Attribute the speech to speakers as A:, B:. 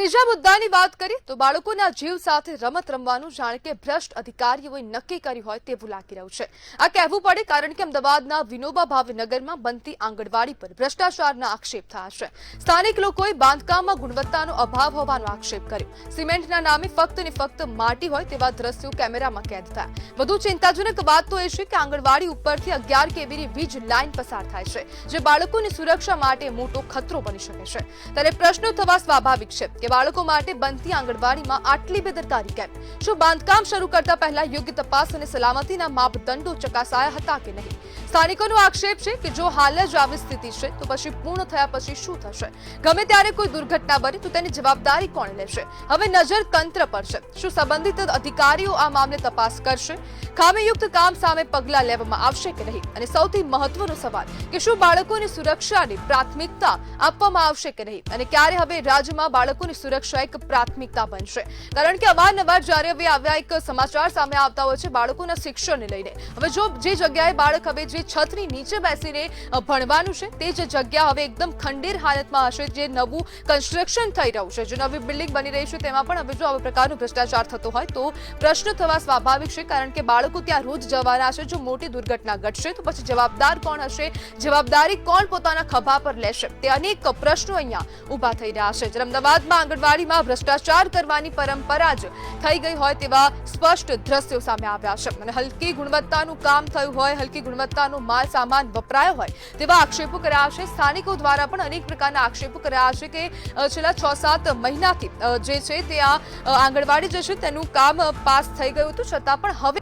A: ત્રીજા મુદ્દાની વાત કરીએ તો બાળકોના જીવ સાથે રમત રમવાનું જાણે કે ભ્રષ્ટ અધિકારીઓએ નક્કી કર્યું હોય તેવું લાગી રહ્યું છે। આ કહેવું પડે કારણ કે અમદાવાદના વિનોબા ભાવે નગરમાં બનતી આંગણવાડી પર ભ્રષ્ટાચારના આક્ષેપ થયા છે। સ્થાનિક લોકોએ બાંધકામમાં ગુણવત્તાનો અભાવ હોવાનો આક્ષેપ કર્યો। સિમેન્ટના નામે ફક્ત ને ફક્ત માટી હોય તેવા દ્રશ્યો કેમેરામાં કેદ થયા। વધુ ચિંતાજનક વાત તો એ છે કે આંગણવાડી ઉપરથી 11 કેવીની વીજ લાઇન પસાર થાય છે, જે બાળકોની સુરક્ષા માટે મોટો ખતરો બની શકે છે। ત્યારે પ્રશ્નો થવા સ્વાભાવિક છે કે બાળકો માટે બનતી આંગણવાડીમાં આટલી બેદરકારી કેમ? શું બાંધકામ શરૂ કરતા પહેલા યોગ્ય તપાસ અને સલામતીના માપદંડો ચકાસાયા હતા કે નહીં? સ્થાનિકોનો આક્ષેપ છે કે જો હાલ જ આવી સ્થિતિ છે તો પછી પૂર્ણ થયા પછી શું થશે? ગમે ત્યારે કોઈ દુર્ઘટના બને તો તેની જવાબદારી કોણ લેશે? હવે નજર તંત્ર પર છે। શું સંબંધિત અધિકારીઓ આ મામલે તપાસ કરશે? ખામીયુક્ત કામ સામે પગલાં લેવામાં આવશે કે નહીં? અને સૌથી મહત્વનો સવાલ કે શું બાળકોની સુરક્ષાને પ્રાથમિકતા આપવામાં આવશે કે નહીં? અને ક્યારે હવે રાજ્યમાં બાળકોની સુરક્ષા એક પ્રાથમિકતા બનશે? કારણ કે અવારનવાર જ્યારે હવે આવ્યા એક સમાચાર સામે આવતા હોય છે બાળકોના શિક્ષણને લઈને। હવે જો જે જગ્યાએ બાળક હવે જે છતની નીચે બેસીને ભણવાનું છે તે જ જગ્યા હવે એકદમ ખંડેર હાલતમાં હશે। જે નવું કન્સ્ટ્રક્શન થઈ રહ્યું છે, જે નવી બિલ્ડિંગ બની રહી છે, તેમાં પણ હવે જો આવા પ્રકારનો ભ્રષ્ટાચાર થતો હોય તો પ્રશ્ન થવા સ્વાભાવિક છે, કારણ કે બાળકો ત્યાં રોજ જવાના છે। જો મોટી દુર્ઘટના ઘટશે તો પછી જવાબદાર કોણ હશે? જવાબદારી કોણ પોતાના ખભા પર લેશે? તે અનેક પ્રશ્નો અહીંયા ઊભા થઈ રહ્યા છે। જ્યારે અમદાવાદમાં આંગણવાડીમાં ભ્રષ્ટાચાર કરવાની પરંપરા જ થઈ ગઈ હોય તેવા સ્પષ્ટ દ્રશ્યો સામે આવ્યા છે અને હલકી ગુણવત્તાનું કામ થયું હોય, હલકી ગુણવત્તાનો માલ સામાન વપરાયો હોય તેવા આક્ષેપો કર્યા છે। સ્થાનિકો દ્વારા પણ અનેક પ્રકારના આક્ષેપો કર્યા છે કે છેલ્લા 6-7 મહિનાથી જે છે તે આ આંગણવાડી જે છે તેનું કામ પાસ થઈ ગયું હતું, છતાં પણ હવે